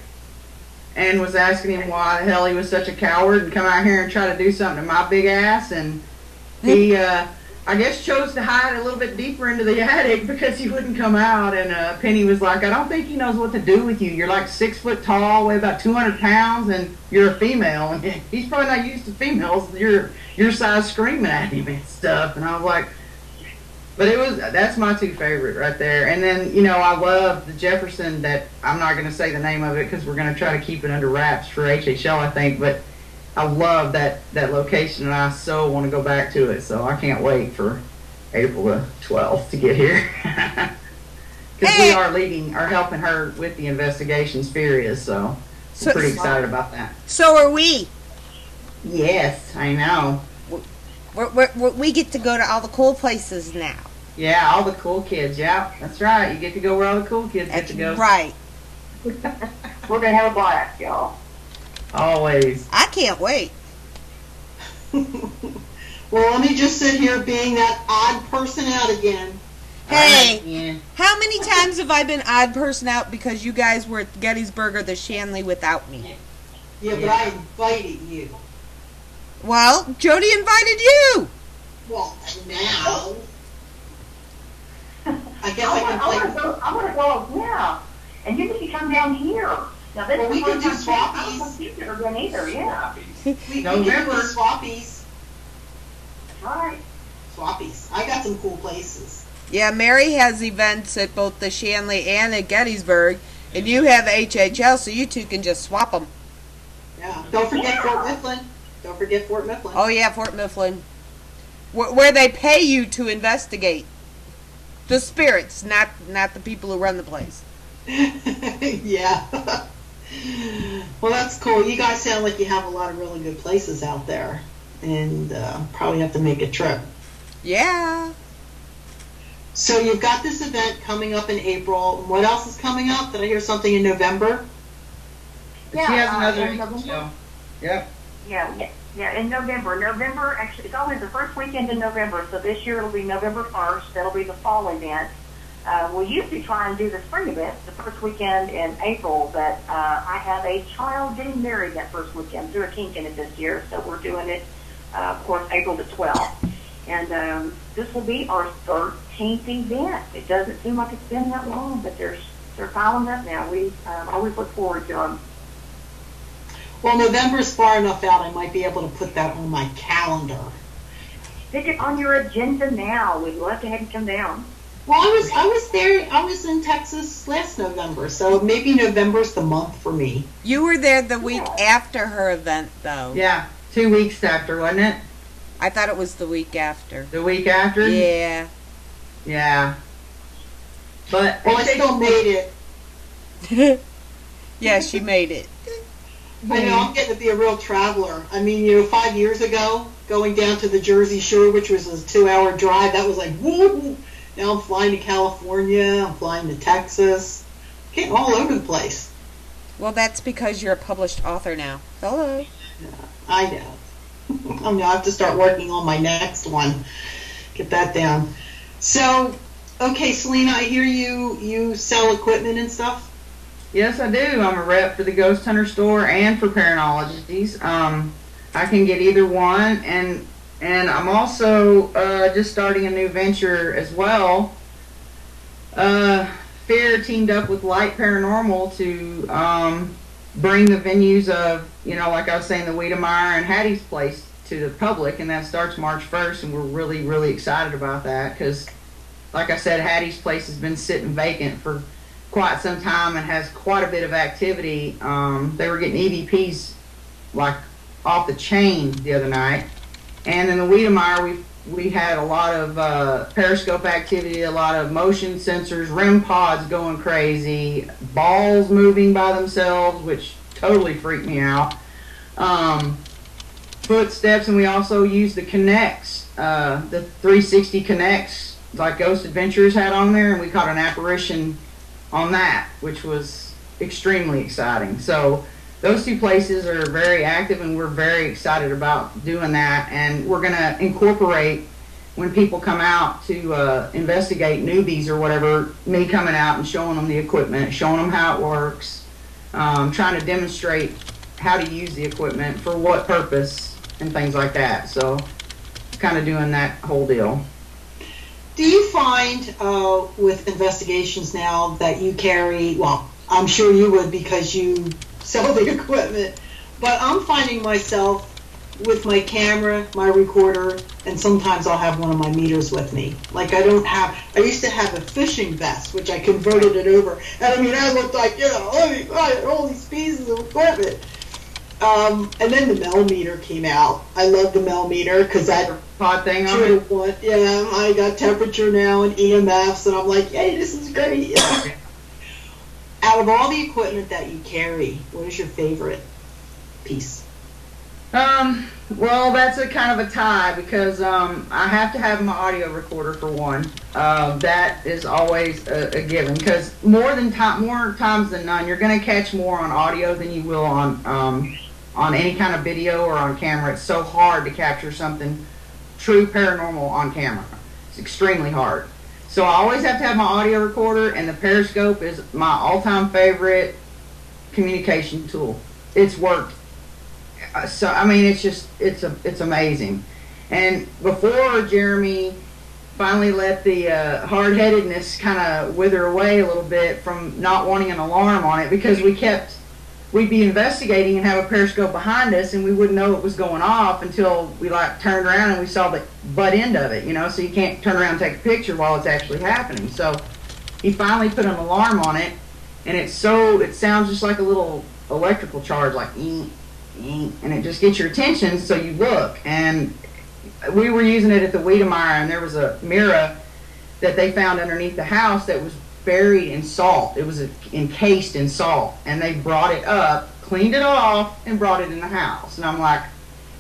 and was asking him why the hell he was such a coward and come out here and try to do something to my big ass. And he, I guess, chose to hide a little bit deeper into the attic because he wouldn't come out. And Penny was like, "I don't think he knows what to do with you. You're like 6 foot tall, weigh about 200 pounds, and you're a female. And he's probably not used to females. Your size screaming at him and stuff." And I was like, but that's my two favorite right there. And then, I love the Jefferson, that I'm not going to say the name of it because we're going to try to keep it under wraps for HHL, I think. But I love that location, and I so want to go back to it. So I can't wait for April the 12th to get here. Because we are helping her with the investigations, Furious. So I'm pretty excited about that. So are we. Yes, I know. We get to go to all the cool places now. Yeah, all the cool kids. Yeah, that's right. You get to go where all the cool kids get to go. Right. We're going to have a blast, y'all. Always. I can't wait. Well, let me just sit here being that odd person out again. Hey, how many times have I been odd person out because you guys were at Gettysburg or the Shanley without me? Yeah, but I invited you. Well, Jodi invited you. Well, now. I guess I can play. I want to go, yeah. And you need to come down here. Now, this we can do swappies. We can do swappies. That's right. Swappies. I got some cool places. Yeah, Mary has events at both the Shanley and at Gettysburg, and you have HHL, so you two can just swap them. Yeah, don't forget Fort Mifflin. Don't forget Fort Mifflin. Oh yeah, Fort Mifflin, where they pay you to investigate the spirits, not the people who run the place. Yeah. Well, that's cool. You guys sound like you have a lot of really good places out there, and probably have to make a trip. Yeah. So you've got this event coming up in April. What else is coming up? Did I hear something in November? Yeah, she has another in November. show. Yep. Yeah, in November. November, actually, it's always the first weekend in November, so this year it'll be November 1st. That'll be the fall event. We usually try and do the spring event the first weekend in April, but I have a child getting married that first weekend. Threw a kink in it this year, so we're doing it, of course, April the 12th. And this will be our 13th event. It doesn't seem like it's been that long, but they're piling up now. We always look forward to them. Well, November's far enough out, I might be able to put that on my calendar. Stick it on your agenda now. We'd love to have you come down. Well, I was there. I was in Texas last November, so maybe November's the month for me. You were there the week after her event, though. Yeah, 2 weeks after, wasn't it? I thought it was the week after. The week after? Yeah. Yeah. But Well, I still made it. Yeah, she made it. I know, I'm getting to be a real traveler. I mean, 5 years ago, going down to the Jersey Shore, which was a 2-hour drive, that was like, woo! Now I'm flying to California, I'm flying to Texas, getting all over the place. Well, that's because you're a published author now. Hello. Yeah, I know. I know, I have to start working on my next one. Get that down. So, okay, Selena, I hear you sell equipment and stuff? Yes, I do. I'm a rep for the Ghost Hunter store and for Paranologies. I can get either one, and I'm also just starting a new venture as well. Fair teamed up with Light Paranormal to bring the venues of, like I was saying, the Wiedemeyer and Hattie's Place to the public, and that starts March 1st, and we're really, really excited about that because, like I said, Hattie's Place has been sitting vacant for quite some time and has quite a bit of activity. They were getting EVPs like off the chain the other night, and in the Wiedemeyer we had a lot of periscope activity, a lot of motion sensors, REM pods going crazy, balls moving by themselves, which totally freaked me out. Footsteps, and we also used the Kinects, the 360 Kinects, like Ghost Adventures had on there, and we caught an apparition on that, which was extremely exciting. So those two places are very active, and we're very excited about doing that. And we're going to incorporate, when people come out to investigate newbies or whatever, me coming out and showing them the equipment, showing them how it works, trying to demonstrate how to use the equipment for what purpose and things like that. So kind of doing that whole deal. Do you find with investigations now that you carry, well, I'm sure you would because you sell the equipment, but I'm finding myself with my camera, my recorder, and sometimes I'll have one of my meters with me. Like I used to have a fishing vest, which I converted it over, and I mean, I looked like, I had all these pieces of equipment. And then the Mel meter came out. I love the Mel meter because that pod thing on it. Yeah, I got temperature now and EMFs, and I'm like, hey, this is great. Yeah. Out of all the equipment that you carry, what is your favorite piece? Well, that's a kind of a tie because I have to have my audio recorder for one. That is always a given because more times than none, you're going to catch more on audio than you will on any kind of video or on camera. It's so hard to capture something true paranormal on camera. It's extremely hard. So I always have to have my audio recorder, and the Periscope is my all-time favorite communication tool. It's worked. So I mean, it's amazing. And before Jeremy finally let the hard-headedness kind of wither away a little bit from not wanting an alarm on it, because we'd be investigating and have a periscope behind us, and we wouldn't know it was going off until we turned around and we saw the butt end of it, so you can't turn around and take a picture while it's actually happening. So he finally put an alarm on it, and it sounds just like a little electrical charge, like and it just gets your attention, so you look. And we were using it at the Wiedemeyer, and there was a mirror that they found underneath the house that was buried in salt. It was encased in salt, and they brought it up, cleaned it off, and brought it in the house. And I'm like,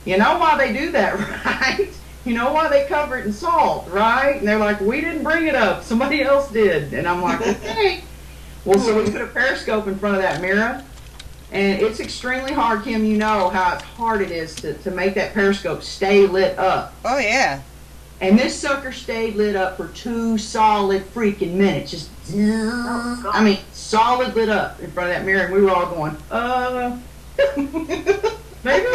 you know why they do that, right? You know why they cover it in salt, right? And they're like, we didn't bring it up, somebody else did. And I'm like, okay. Well, so we put a periscope in front of that mirror, and it's extremely hard, Kim, you know how hard it is to make that periscope stay lit up. Oh, yeah. And this sucker stayed lit up for 2 solid freaking minutes. Just, I mean, solid lit up in front of that mirror, and we were all going, maybe.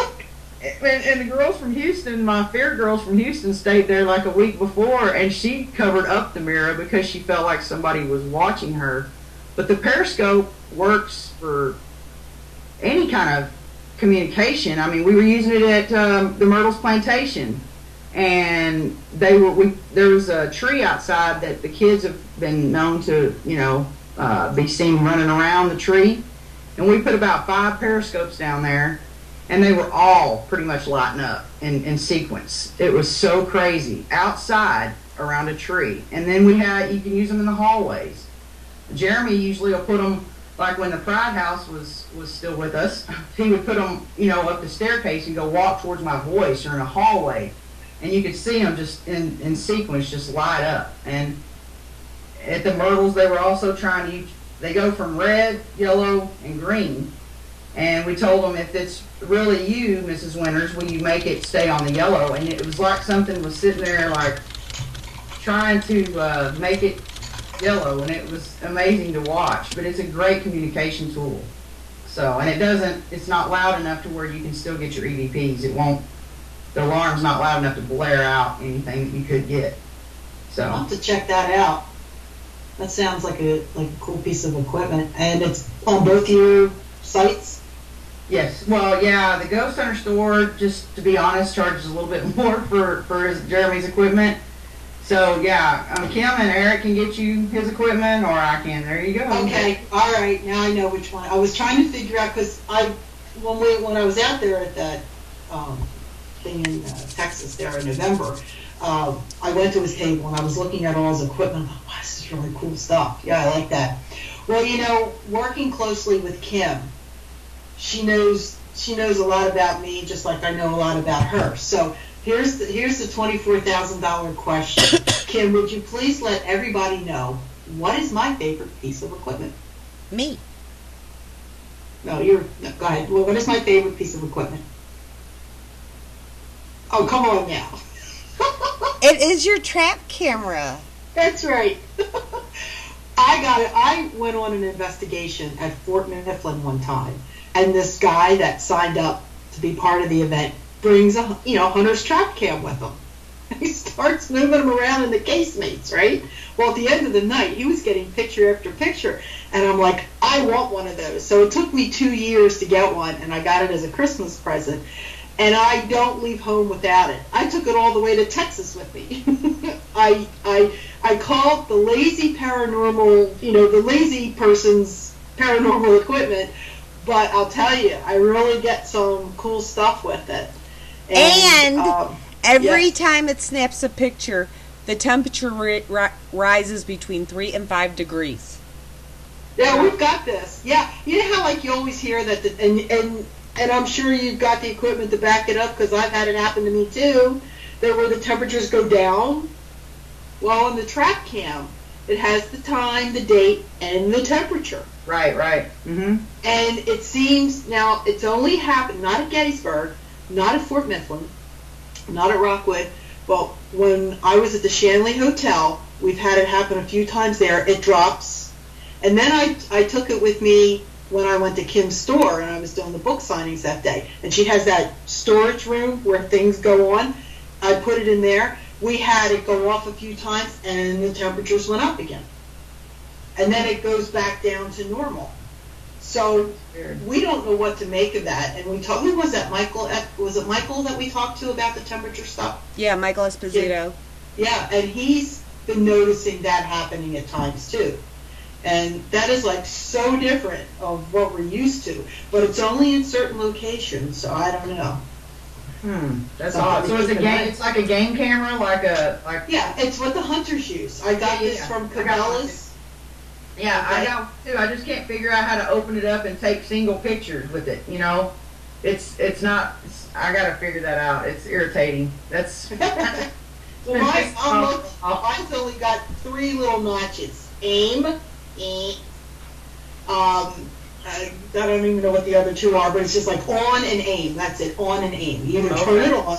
And the girls from Houston, my fair girls from Houston, stayed there like a week before, and she covered up the mirror because she felt like somebody was watching her. But the periscope works for any kind of communication. I mean, we were using it at the Myrtles Plantation, and there was a tree outside that the kids have been known to, be seen running around the tree, and we put about 5 periscopes down there, and they were all pretty much lighting up in sequence. It was so crazy outside around a tree. And then you can use them in the hallways. Jeremy usually will put them, like when the Pride House was still with us, he would put them, up the staircase and go walk towards my voice or in a hallway. And you could see them just in sequence, just light up. And at the Myrtles, they were also they go from red, yellow, and green. And we told them, if it's really you, Mrs. Winters, will you make it stay on the yellow? And it was like something was sitting there, like, trying to make it yellow, and it was amazing to watch. But it's a great communication tool. So, and it's not loud enough to where you can still get your EVPs. The alarm's not loud enough to blare out anything that you could get. So I'll have to check that out. That sounds like a cool piece of equipment. And it's on both your sites? Yes. Well, yeah, the Ghost Hunter store, just to be honest, charges a little bit more for Jeremy's equipment. So, yeah, Kim and Eric can get you his equipment, or I can. There you go. Okay. All right. Now I know which one. I was trying to figure out, because when I was out there at that thing in Texas there in November, I went to his table and I was looking at all his equipment. I'm like, wow, this is really cool stuff. Yeah, I like that. Well, working closely with Kim, she knows a lot about me, just like I know a lot about her. So here's the $24,000 question. Kim, would you please let everybody know, what is my favorite piece of equipment? Me. No, go ahead. Well, what is my favorite piece of equipment? Oh, come on now. It is your trap camera. That's right. I went on an investigation at Fort Mifflin one time, and this guy that signed up to be part of the event brings a hunter's trap cam with him. He starts moving them around in the casemates, right? Well, at the end of the night, he was getting picture after picture, and I'm like, I want one of those. So it took me 2 years to get one, and I got it as a Christmas present, and I don't leave home without it. I took it all the way to Texas with me. I called the lazy paranormal, the lazy person's paranormal equipment, but I'll tell you, I really get some cool stuff with it. And every time it snaps a picture, the temperature rises between 3 and 5 degrees. Yeah, we've got this. Yeah, you know how you always hear that, and I'm sure you've got the equipment to back it up, because I've had it happen to me too, that where the temperatures go down. Well, in the trap cam, it has the time, the date, and the temperature. Right. Mm-hmm. And it seems, now, it's only happened, not at Gettysburg, not at Fort Mifflin, not at Rockwood. Well, when I was at the Shanley Hotel, we've had it happen a few times there. It drops. And then I took it with me when I went to Kim's store, and I was doing the book signings that day. And she has that storage room where things go on. I put it in there. We had it go off a few times, and the temperatures went up again. And then it goes back down to normal. So we don't know what to make of that. And we talked, who was that, Michael? Was it Michael that we talked to about the temperature stuff? Yeah, Michael Esposito. Yeah, and he's been noticing that happening at times too. And that is like so different of what we're used to. But it's only in certain locations, so I don't know. That's odd. So it's a game. It's like a game camera, like. Yeah, it's what the hunters use. I got this from Cabela's. Yeah, okay. I got too. I just can't figure out how to open it up and take single pictures with it. You know, it's not. I gotta figure that out. It's irritating. That's. Well, mine's only got 3 little notches. Aim, I don't even know what the other 2 are, but it's just like on and aim. That's it, on and aim. You either turn it on,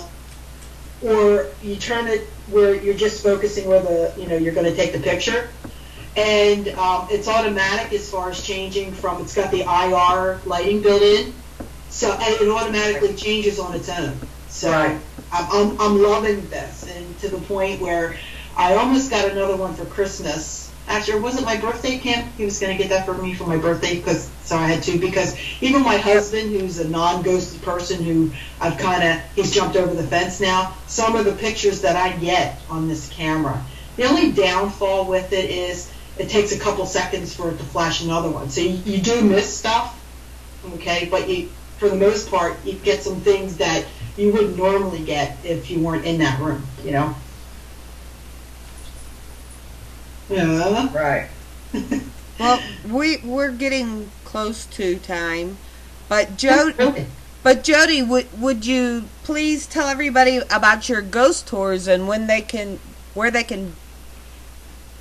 or you turn it where you're just focusing where you're going to take the picture. And it's automatic as far as changing from, it's got the IR lighting built in, so and it automatically changes on its own. So right. I'm loving this, and to the point where I almost got another one for Christmas. Actually, it wasn't my birthday, Kim. He was going to get that for me for my birthday, so I had to. Because even my husband, who's a non-ghosted person, he's jumped over the fence now. Some of the pictures that I get on this camera, the only downfall with it is it takes a couple seconds for it to flash another one. So you do miss stuff, okay? But for the most part, you get some things that you wouldn't normally get if you weren't in that room, you know? Yeah. Right. Well, we're getting close to time, but Jodi, would you please tell everybody about your ghost tours and where they can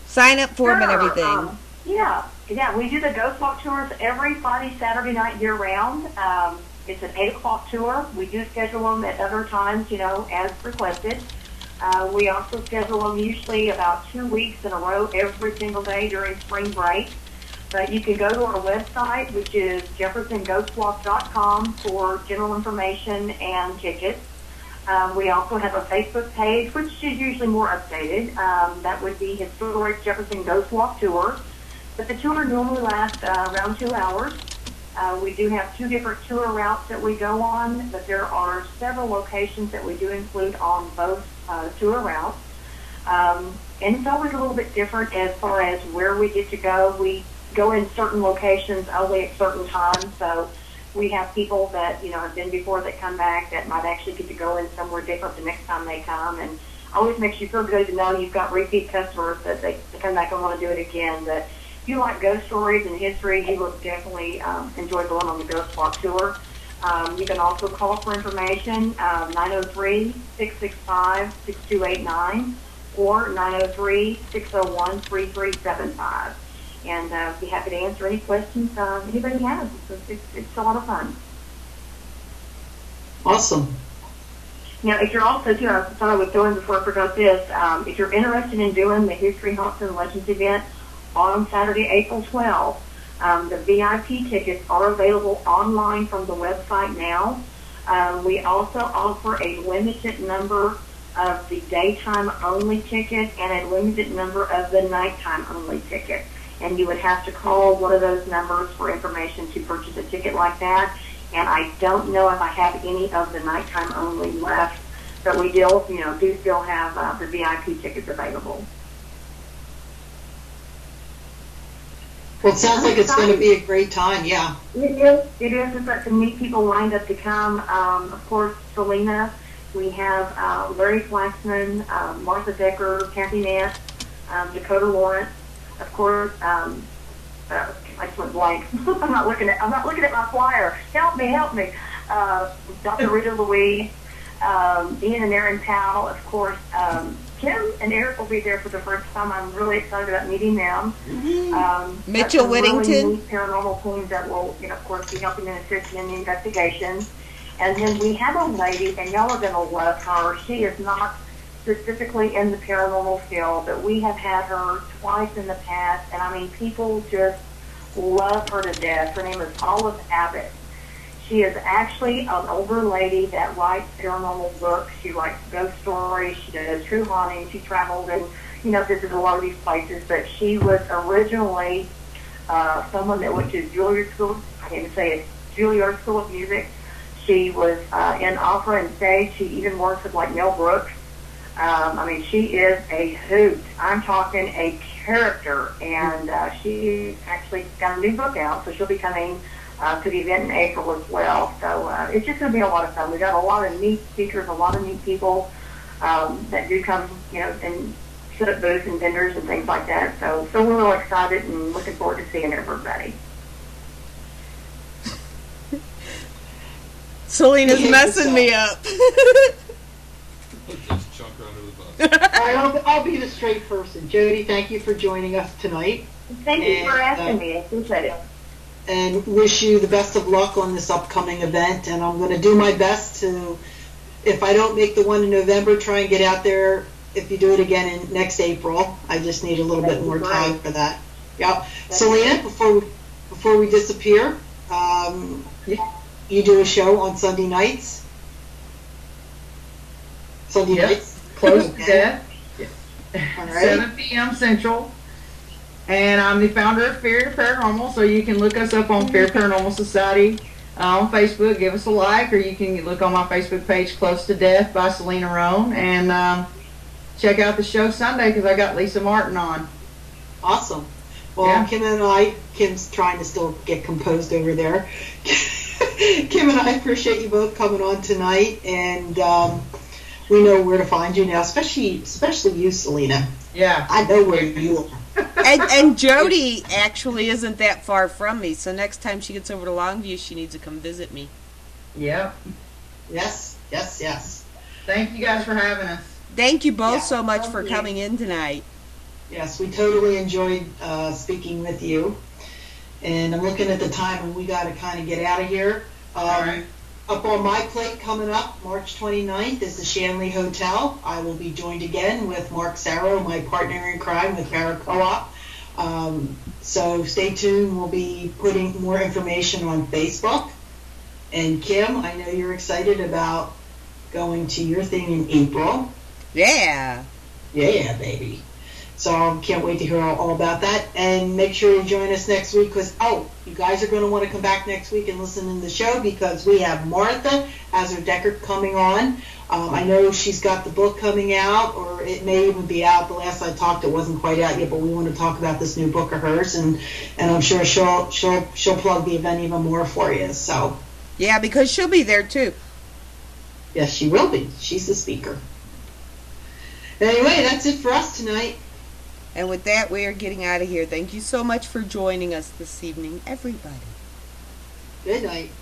sign up for them and everything? Yeah, we do the ghost walk tours every Friday, Saturday night, year round. It's an 8 o'clock tour. We do schedule them at other times, as requested. We also schedule them usually about 2 weeks in a row every single day during spring break. But you can go to our website, which is jeffersonghostwalk.com, for general information and tickets. We also have a Facebook page, which is usually more updated. That would be Historic Jefferson Ghost Walk Tour. But the tour normally lasts around 2 hours. We do have 2 different tour routes that we go on, but there are several locations that we do include on both tour routes. And it's always a little bit different as far as where we get to go. We go in certain locations only at certain times, so we have people that, have been before that come back that might actually get to go in somewhere different the next time they come, and always makes you feel good to know you've got repeat customers that they come back and want to do it again. But if you like ghost stories and history, you will definitely enjoy going on the Ghost Walk Tour. You can also call for information, 903-665-6289 or 903-601-3375. And be happy to answer any questions anybody has. It's a lot of fun. Awesome. Now, if you're also, too, I thought I would throw in before I forgot this, if you're interested in doing the History, Haunts, and Legends event on Saturday, April 12th, the VIP tickets are available online from the website now. We also offer a limited number of the daytime only ticket and a limited number of the nighttime only ticket. And you would have to call one of those numbers for information to purchase a ticket like that. And I don't know if I have any of the nighttime only left, but we do still have the VIP tickets available. Well, it sounds like it's going to be a great time, yeah. It is. It is. We've got some neat people lined up to come. Of course, Selena. We have Larry Flaxman, Martha Decker, Kathy Nance, Dakota Lawrence. Of course, I just went blank. I'm not looking at my flyer. Help me. Dr. Rita Louise, Ian and Erin Powell, of course. Kim and Eric will be there for the first time. I'm really excited about meeting them. Mm-hmm. Mitchell Whittington. Really neat paranormal teams that will, of course, be helping and assisting in the investigation. And then we have a lady, and y'all are going to love her. She is not specifically in the paranormal field, but we have had her twice in the past, and I mean, people just love her to death. Her name is Olive Abbott. She is actually an older lady that writes paranormal books. She writes ghost stories. She does true haunting. She traveled and, visited a lot of these places, but she was originally someone that went to Juilliard School. I can't even say it. Juilliard School of Music. She was in opera and stage. She even worked with Mel Brooks. I mean, she is a hoot. I'm talking a character, and she actually got a new book out, so she'll be coming to the event in April as well. So it's just going to be a lot of fun. We got a lot of neat speakers, a lot of neat people that do come, and set up booths and vendors and things like that. So we're real excited and looking forward to seeing everybody. Selena's messing me up. Just chunk her under the bus. All right, I'll be the straight person. Jodi, thank you for joining us tonight. Thank you for asking me. I appreciate it. And wish you the best of luck on this upcoming event. And I'm going to do my best to, if I don't make the one in November, try and get out there if you do it again in next April. I just need a little bit more time for that. Yeah. Selena, before we disappear, you do a show on Sunday nights? Sunday nights? Close to death. All right. 7 p.m. Central. And I'm the founder of Fear Paranormal, so you can look us up on Fear Paranormal Society on Facebook. Give us a like, or you can look on my Facebook page, Close to Death by Selena Roane, and check out the show Sunday because I got Lisa Martin on. Awesome. Well, yeah. Kim's trying to still get composed over there. Kim and I appreciate you both coming on tonight, and we know where to find you now, especially you, Selena. Yeah. I know where you are. And Jodi actually isn't that far from me, so next time she gets over to Longview, she needs to come visit me. Yep. Yes. Thank you guys for having us. Thank you both so much for coming in tonight. Yes, we totally enjoyed speaking with you. And I'm looking at the time, and we got to kind of get out of here. All right. Up on my plate coming up, March 29th, is the Shanley Hotel. I will be joined again with Mark Sarrow, my partner in crime with Para Co-op. So stay tuned. We'll be putting more information on Facebook. And Kim, I know you're excited about going to your thing in April. Yeah. Yeah, baby. So I can't wait to hear all about that. And make sure you join us next week because, you guys are going to want to come back next week and listen to the show because we have Martha Azar-Deckert coming on. I know she's got the book coming out, or it may even be out. The last I talked, it wasn't quite out yet, but we want to talk about this new book of hers, and I'm sure she'll plug the event even more for you. So yeah, because she'll be there too. Yes, she will be. She's the speaker. Anyway, that's it for us tonight. And with that, we are getting out of here. Thank you so much for joining us this evening, everybody. Good night.